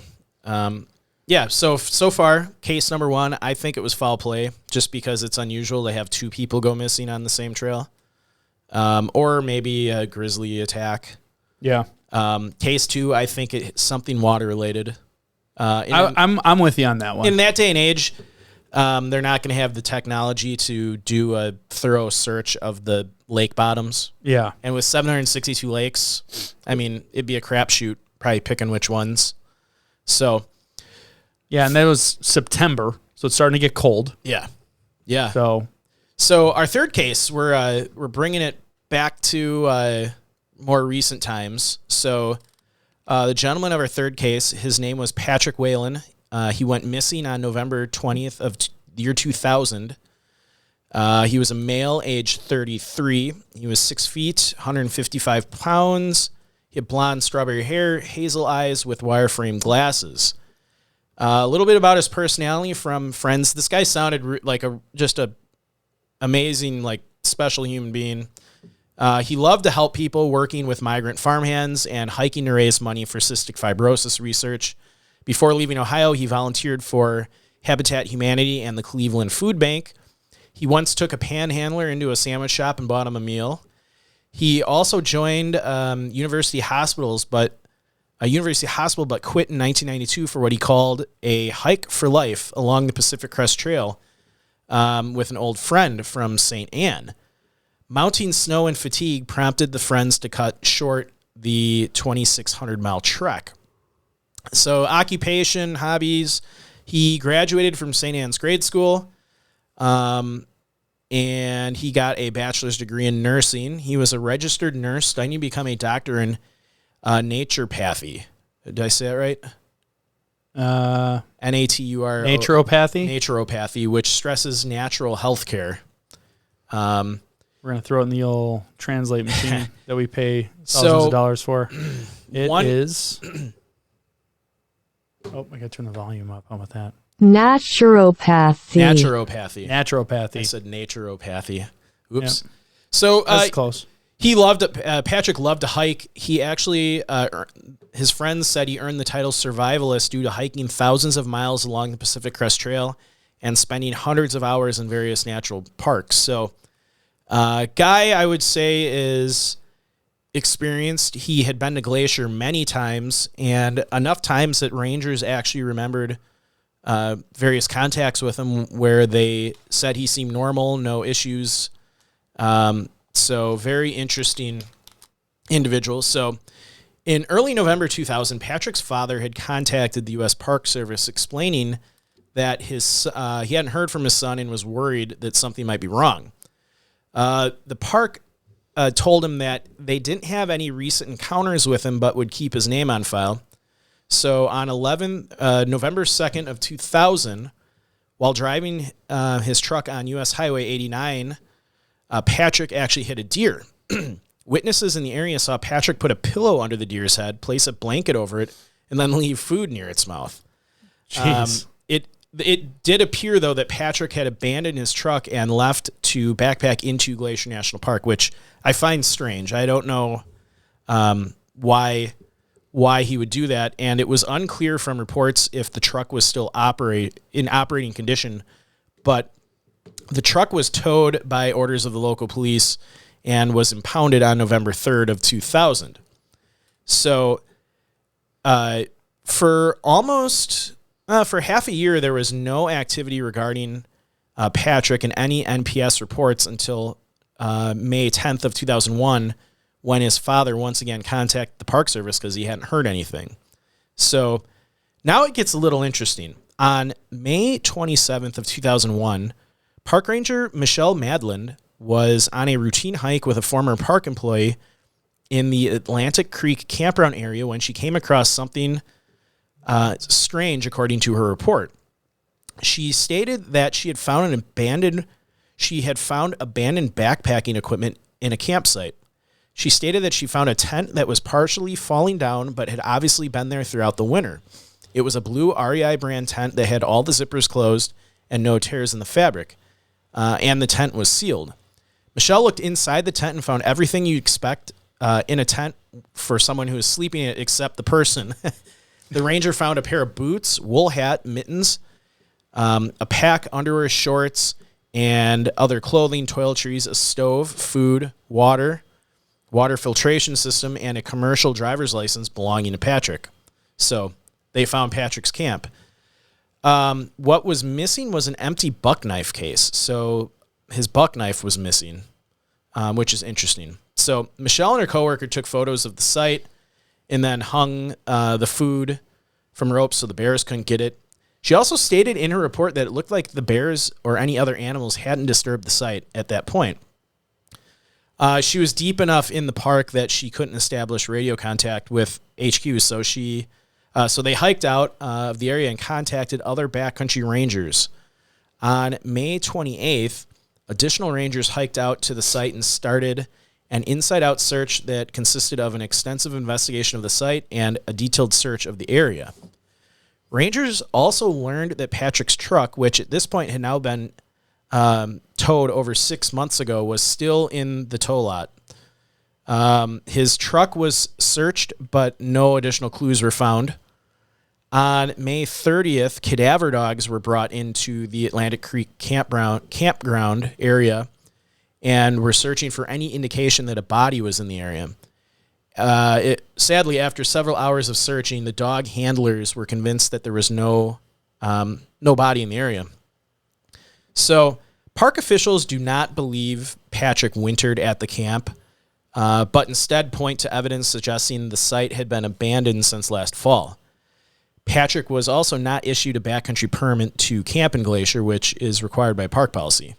so far, case number one, I think it was foul play, just because it's unusual to have two people go missing on the same trail, or maybe a grizzly attack. Yeah. Case two, I think it's something water related. I'm with you on that one. In that day and age, they're not going to have the technology to do a thorough search of the lake bottoms. Yeah. And with 762 lakes, I mean, it'd be a crapshoot probably picking which ones. So, yeah, and that was September, so it's starting to get cold. Yeah. Yeah. So our third case, we're bringing it back to more recent times. So the gentleman of our third case, his name was Patrick Whalen. He went missing on November 20th of the year 2000. He was a male, age 33. He was 6 feet, 155 pounds. He had blonde strawberry hair, hazel eyes with wireframe glasses. A little bit about his personality from friends. This guy sounded like just a amazing, like special human being. He loved to help people working with migrant farmhands and hiking to raise money for cystic fibrosis research. Before leaving Ohio, he volunteered for Habitat Humanity and the Cleveland Food Bank. He once took a panhandler into a sandwich shop and bought him a meal. He also joined University Hospital, but quit in 1992 for what he called a hike for life along the Pacific Crest Trail with an old friend from St. Anne. Mounting snow and fatigue prompted the friends to cut short the 2,600-mile trek. So occupation, hobbies, he graduated from St. Anne's grade school, and he got a bachelor's degree in nursing. He was a registered nurse, studying to become a doctor in naturopathy. Did I say that right? N-A-T-U-R. Naturopathy? Naturopathy, which stresses natural health care. We're going to throw it in the old translate machine that we pay thousands of dollars for. It is... Oh, I got to turn the volume up. How about that? Naturopathy. Naturopathy. I said naturopathy. Oops. Yep. So that's close. Patrick loved to hike. He actually, his friends said he earned the title survivalist due to hiking thousands of miles along the Pacific Crest Trail and spending hundreds of hours in various natural parks. So, guy, I would say, is experienced. He had been to Glacier many times, and enough times that rangers actually remembered various contacts with him where they said he seemed normal, no issues. So very interesting individual. So in early November 2000, Patrick's father had contacted the U.S. Park Service explaining that he hadn't heard from his son and was worried that something might be wrong. The park told him that they didn't have any recent encounters with him, but would keep his name on file. So on November 2nd of 2000, while driving his truck on U.S. Highway 89, Patrick actually hit a deer. Witnesses in the area saw Patrick put a pillow under the deer's head, place a blanket over it, and then leave food near its mouth. Jeez. It did appear, though, that Patrick had abandoned his truck and left to backpack into Glacier National Park, which I find strange. I don't know why he would do that, and it was unclear from reports if the truck was still in operating condition, but the truck was towed by orders of the local police and was impounded on November 3rd of 2000. So for half a year, there was no activity regarding Patrick in any NPS reports until May 10th of 2001, when his father once again contacted the Park Service because he hadn't heard anything. So now it gets a little interesting. On May 27th of 2001, Park Ranger Michelle Madland was on a routine hike with a former park employee in the Atlantic Creek campground area when she came across something strange, according to her report. She stated that she had found abandoned backpacking equipment in a campsite. She stated that she found a tent that was partially falling down, but had obviously been there throughout the winter. It was a blue REI brand tent that had all the zippers closed and no tears in the fabric, and the tent was sealed. Michelle looked inside the tent and found everything you expect in a tent for someone who is sleeping in it, except the person. The ranger found a pair of boots, wool hat, mittens, a pack, underwear, shorts, and other clothing, toiletries, a stove, food, water filtration system, and a commercial driver's license belonging to Patrick. So they found Patrick's camp. What was missing was an empty buck knife case. So his buck knife was missing, which is interesting. So Michelle and her coworker took photos of the site and then hung the food from ropes so the bears couldn't get it. She also stated in her report that it looked like the bears or any other animals hadn't disturbed the site at that point. She was deep enough in the park that she couldn't establish radio contact with HQ, so they hiked out of the area and contacted other backcountry rangers. On May 28th, additional rangers hiked out to the site and started an inside-out search that consisted of an extensive investigation of the site and a detailed search of the area. Rangers also learned that Patrick's truck, which at this point had now been towed over 6 months ago, was still in the tow lot. His truck was searched, but no additional clues were found. On May 30th, cadaver dogs were brought into the Atlantic Creek campground area and were searching for any indication that a body was in the area. Sadly, after several hours of searching, the dog handlers were convinced that there was no body in the area. So park officials do not believe Patrick wintered at the camp, but instead point to evidence suggesting the site had been abandoned since last fall. Patrick was also not issued a backcountry permit to camp in Glacier, which is required by park policy.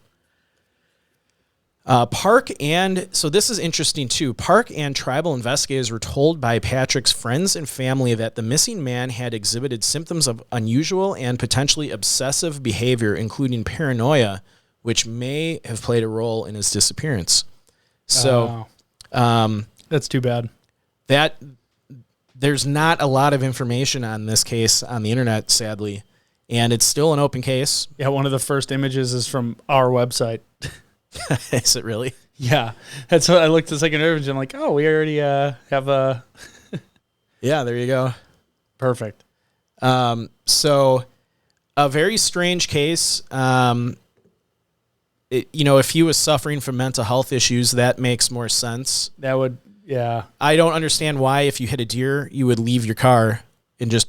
So this is interesting too. Park and tribal investigators were told by Patrick's friends and family that the missing man had exhibited symptoms of unusual and potentially obsessive behavior, including paranoia, which may have played a role in his disappearance. So, that's too bad. There's not a lot of information on this case on the internet, sadly, and it's still an open case. Yeah, one of the first images is from our website. Is it really? Yeah. That's what I looked at the second image and I'm like, oh, we already have a... Yeah, there you go. Perfect. So a very strange case. If he was suffering from mental health issues, that makes more sense. That would, yeah. I don't understand why, if you hit a deer, you would leave your car and just,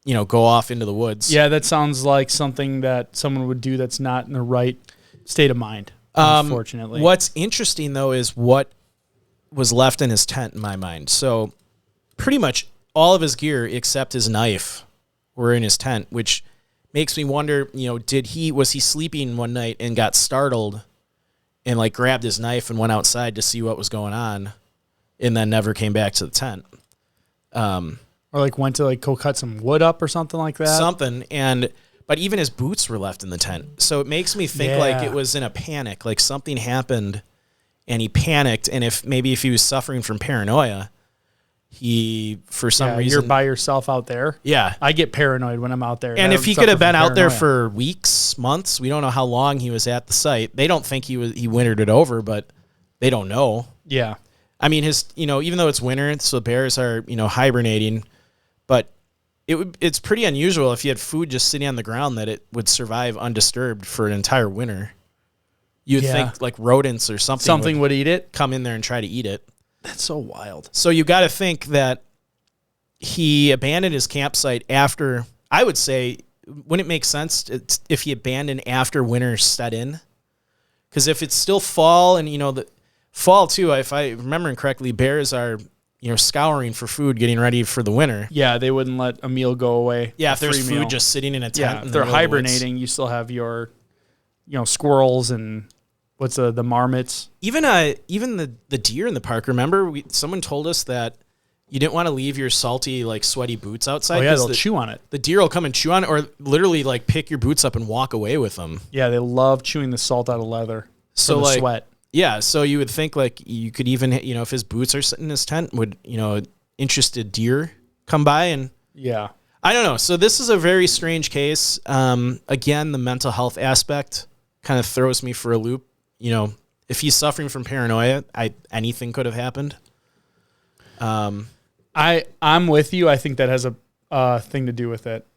go off into the woods. Yeah, that sounds like something that someone would do that's not in the right state of mind. Unfortunately. What's interesting, though, is what was left in his tent, in my mind. So pretty much all of his gear except his knife were in his tent, which makes me wonder, was he sleeping one night and got startled and grabbed his knife and went outside to see what was going on and then never came back to the tent. Or went to go cut some wood up or something like that. But even his boots were left in the tent. So it makes me think it was in a panic, something happened and he panicked. And if he was suffering from paranoia, he, for some reason... You're by yourself out there. Yeah. I get paranoid when I'm out there. And if he could have been out there for weeks, months, we don't know how long he was at the site. They don't think he wintered it over, but they don't know. Yeah. I mean, even though it's winter, so the bears are, hibernating, but it's pretty unusual if you had food just sitting on the ground that it would survive undisturbed for an entire winter. You'd think rodents or something would eat it, come in there and try to eat it. That's so wild. So you got to think that he abandoned his campsite after, I would say, wouldn't it make sense if he abandoned after winter set in? Because if it's still fall and, the fall too, if I remember correctly, bears are... scouring for food, getting ready for the winter. Yeah, they wouldn't let a meal go away. Yeah, if there's food just sitting in a tent. Yeah, if they're hibernating, you still have your, squirrels and what's the marmots? Even the deer in the park. Remember, someone told us that you didn't want to leave your salty, like sweaty boots outside. Oh yeah, they'll chew on it. The deer will come and chew on it, or literally like pick your boots up and walk away with them. Yeah, they love chewing the salt out of leather. So the like sweat. Yeah, so you would think like you could even, if his boots are sitting in his tent, would, interested deer come by and... Yeah. I don't know. So this is a very strange case. Again, the mental health aspect kind of throws me for a loop. If he's suffering from paranoia, anything could have happened. I'm with you. I think that has a thing to do with it.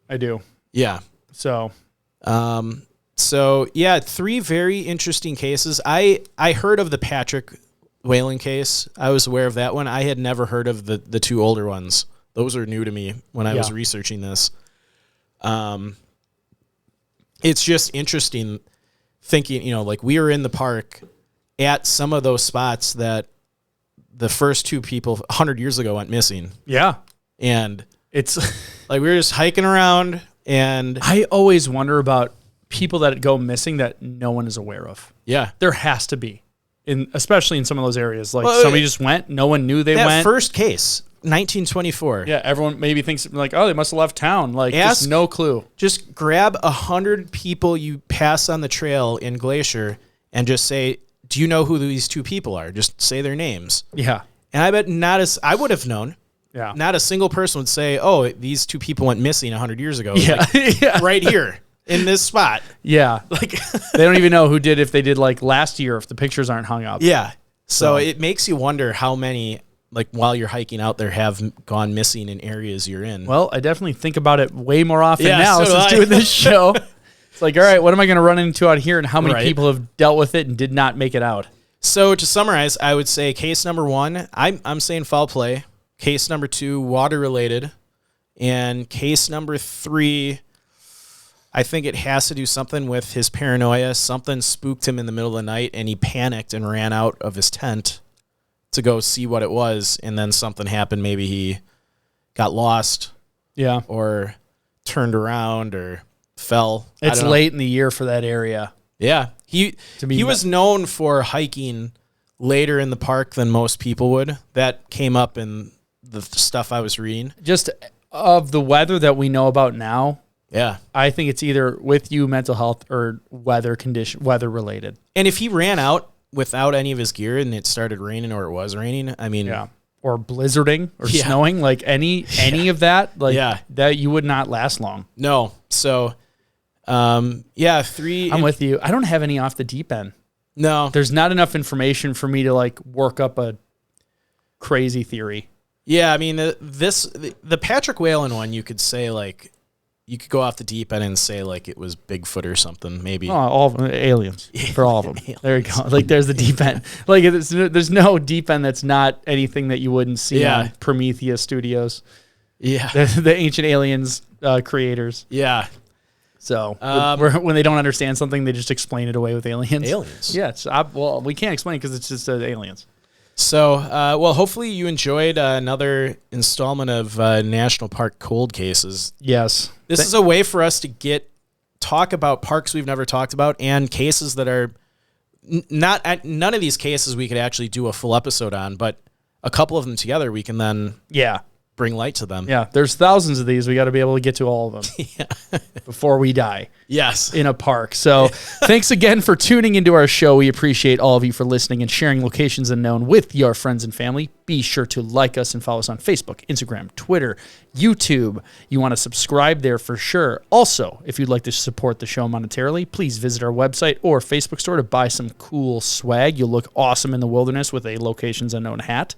I do. Yeah. So... So yeah, 3 very interesting cases. I heard of the Patrick Whalen case. I was aware of that one. I had never heard of the 2 older ones. Those are new to me when I was researching this. It's just interesting thinking, like we were in the park at some of those spots that the first 2 people 100 years ago went missing. Yeah. And it's like we were just hiking around, and I always wonder about people that go missing that no one is aware of. Yeah. There has to be, especially in some of those areas. Like somebody just went, no one knew they went. That first case, 1924. Yeah, everyone maybe thinks like, oh, they must have left town. Like, just no clue. Just grab 100 people you pass on the trail in Glacier and just say, do you know who these 2 people are? Just say their names. Yeah. And I bet I would have known. Yeah. Not a single person would say, oh, these 2 people went missing 100 years ago. Yeah. Like, yeah. Right here. In this spot. Yeah. Like they don't even know who did, if they did like last year, if the pictures aren't hung up. Yeah. So it makes you wonder how many, like while you're hiking out there, have gone missing in areas you're in. Well, I definitely think about it way more often now so since doing this show. It's like, all right, what am I going to run into out here, and how many people have dealt with it and did not make it out? So to summarize, I would say case number 1, I'm saying foul play. Case number 2, water related. And case number 3, I think it has to do something with his paranoia. Something spooked him in the middle of the night, and he panicked and ran out of his tent to go see what it was. And then something happened. Maybe he got lost. Yeah. Or turned around or fell. It's late in the year for that area. Yeah. He was known for hiking later in the park than most people would. That came up in the stuff I was reading. Just of the weather that we know about now. Yeah. I think it's either with you mental health or weather related. And if he ran out without any of his gear and it started raining or it was raining, I mean, yeah. Or blizzarding or snowing, like any of that, like that you would not last long. No. So 3. I'm with you. I don't have any off the deep end. No. There's not enough information for me to like work up a crazy theory. Yeah, I mean the Patrick Whalen one, you could say like you could go off the deep end and say like it was Bigfoot or something, maybe. Oh, all of them, aliens for all of them. There you go. Like there's the deep end. Like there's no deep end that's not anything that you wouldn't see on Prometheus Studios. Yeah, the ancient aliens creators. Yeah. So when they don't understand something, they just explain it away with aliens. Aliens. Yeah. Well, we can't explain it because it's just aliens. So, hopefully you enjoyed another installment of National Park Cold Cases. Yes. This is a way for us to talk about parks we've never talked about and cases that are none of these cases we could actually do a full episode on, but a couple of them together we can then bring light to them. Yeah, there's thousands of these. We got to be able to get to all of them before we die. Yes. In a park. So thanks again for tuning into our show. We appreciate all of you for listening and sharing Locations Unknown with your friends and family. Be sure to like us and follow us on Facebook, Instagram, Twitter, YouTube. You want to subscribe there for sure. Also, if you'd like to support the show monetarily, please visit our website or Facebook store to buy some cool swag. You'll look awesome in the wilderness with a Locations Unknown hat.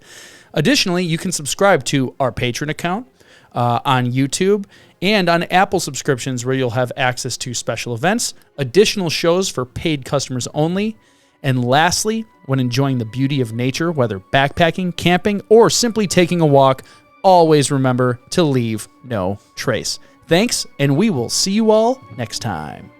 Additionally, you can subscribe to our Patreon account on YouTube and on Apple subscriptions, where you'll have access to special events, additional shows for paid customers only. And lastly, when enjoying the beauty of nature, whether backpacking, camping, or simply taking a walk, always remember to leave no trace. Thanks, and we will see you all next time.